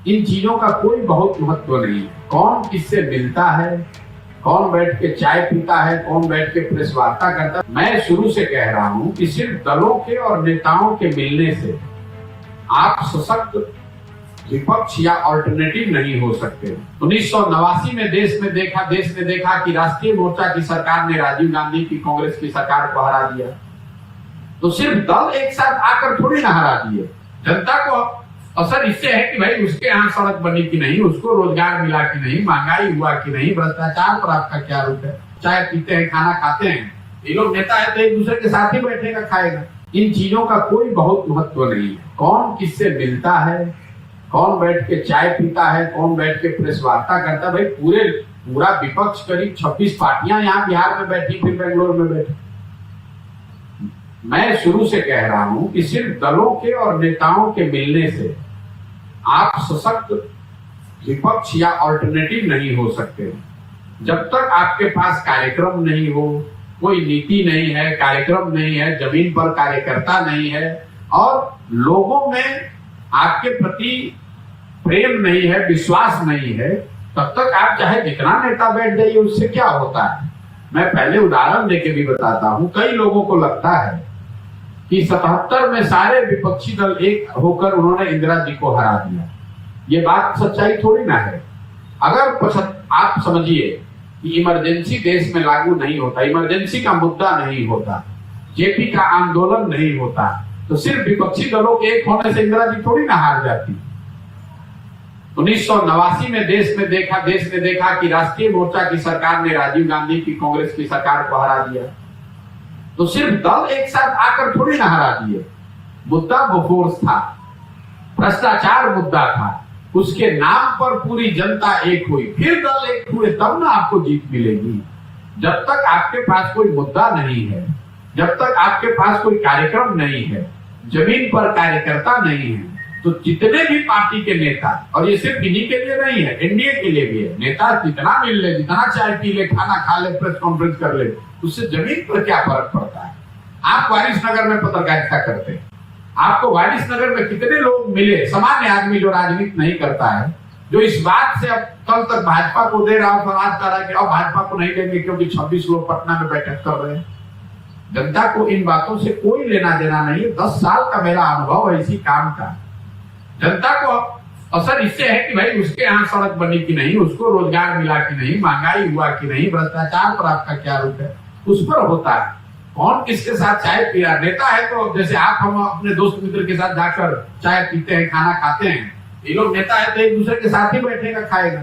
इन चीजों का कोई बहुत महत्व नहीं है। कौन किससे मिलता है, कौन बैठ के चाय पीता है, कौन बैठ के प्रेस वार्ता करता है। मैं शुरू से कह रहा हूं कि सिर्फ दलों के और नेताओं के मिलने से आप सशक्त विपक्ष या ऑल्टरनेटिव नहीं हो सकते। 1989 में देश ने देखा कि राष्ट्रीय मोर्चा की सरकार ने राजीव गांधी की कांग्रेस की सरकार को हरा दिया। तो सिर्फ दल एक साथ आकर थोड़ी ना हरा दिए। जनता को असर इससे है कि भाई उसके यहाँ सड़क बनी कि नहीं, उसको रोजगार मिला कि नहीं, महंगाई हुआ कि नहीं, भ्रष्टाचार पर आपका क्या रुख है। चाय पीते हैं, खाना खाते हैं, ये लोग नेता है तो एक दूसरे के साथ ही बैठेगा खाएगा। इन चीजों का कोई बहुत महत्व नहीं है। कौन किससे मिलता है, कौन बैठ के चाय पीता है, कौन बैठ के प्रेस वार्ता करता है। भाई पूरा विपक्ष करीब 26 पार्टियां यहाँ बिहार में बैठी, फिर बेंगलोर में बैठी। मैं शुरू से कह रहा हूं कि सिर्फ दलों के और नेताओं के मिलने से आप सशक्त विपक्ष या ऑल्टरनेटिव नहीं हो सकते। जब तक आपके पास कार्यक्रम नहीं हो, कोई नीति नहीं है, कार्यक्रम नहीं है, जमीन पर कार्यकर्ता नहीं है और लोगों में आपके प्रति प्रेम नहीं है, विश्वास नहीं है, तब तक आप चाहे जितना नेता बैठ जाइए उससे क्या होता है। मैं पहले उदाहरण देके भी बताता हूं। कई लोगों को लगता है कि 77 में सारे विपक्षी दल एक होकर उन्होंने इंदिरा जी को हरा दिया। ये बात सच्चाई थोड़ी ना है। अगर आप समझिए कि इमरजेंसी देश में लागू नहीं होता, इमरजेंसी का मुद्दा नहीं होता, जेपी का आंदोलन नहीं होता, तो सिर्फ विपक्षी दलों के एक होने से इंदिरा जी थोड़ी ना हार जाती। 1989 में देश ने देखा कि राष्ट्रीय मोर्चा की सरकार ने राजीव गांधी की कांग्रेस की सरकार को हरा दिया। तो सिर्फ दल एक साथ आकर थोड़ी ना हरा दिए। मुद्दा बोफोर्स था, भ्रष्टाचार मुद्दा था, उसके नाम पर पूरी जनता एक हुई, फिर दल एक हुए, तब ना आपको जीत मिलेगी। जब तक आपके पास कोई मुद्दा नहीं है, जब तक आपके पास कोई कार्यक्रम नहीं है, जमीन पर कार्यकर्ता नहीं है, तो जितने भी पार्टी के नेता, और ये सिर्फ इन्हीं के लिए नहीं है, एनडीए के लिए भी है, नेता जितना मिल ले, जितना चाय पी ले, खाना खा ले, प्रेस कॉन्फ्रेंस कर ले, उससे जमीन पर क्या फर्क पड़ता है। आप वारिसनगर में पत्रकारिता करते हैं, आपको वारिसनगर में कितने लोग मिले, सामान्य आदमी जो राजनीति नहीं करता है, जो इस बात से अब कल तक भाजपा को दे रहा हो, समाज कर रहा है कि अब भाजपा को नहीं देंगे क्योंकि 26 लोग पटना में बैठक कर रहे हैं। जनता को इन बातों से कोई लेना देना नहीं है। 10 साल का मेरा अनुभव है इसी काम का। जनता को असर इससे है कि भाई उसके यहाँ सड़क बनी कि नहीं, उसको रोजगार मिला कि नहीं, महंगाई हुआ कि नहीं, भ्रष्टाचार पर आपका क्या रुख है, उस पर होता है। कौन किसके साथ चाय पी रहा, नेता है तो जैसे आप हम अपने दोस्त मित्र के साथ जाकर चाय पीते हैं, खाना खाते हैं, ये लोग नेता है तो एक दूसरे के साथ ही बैठेगा खाएगा।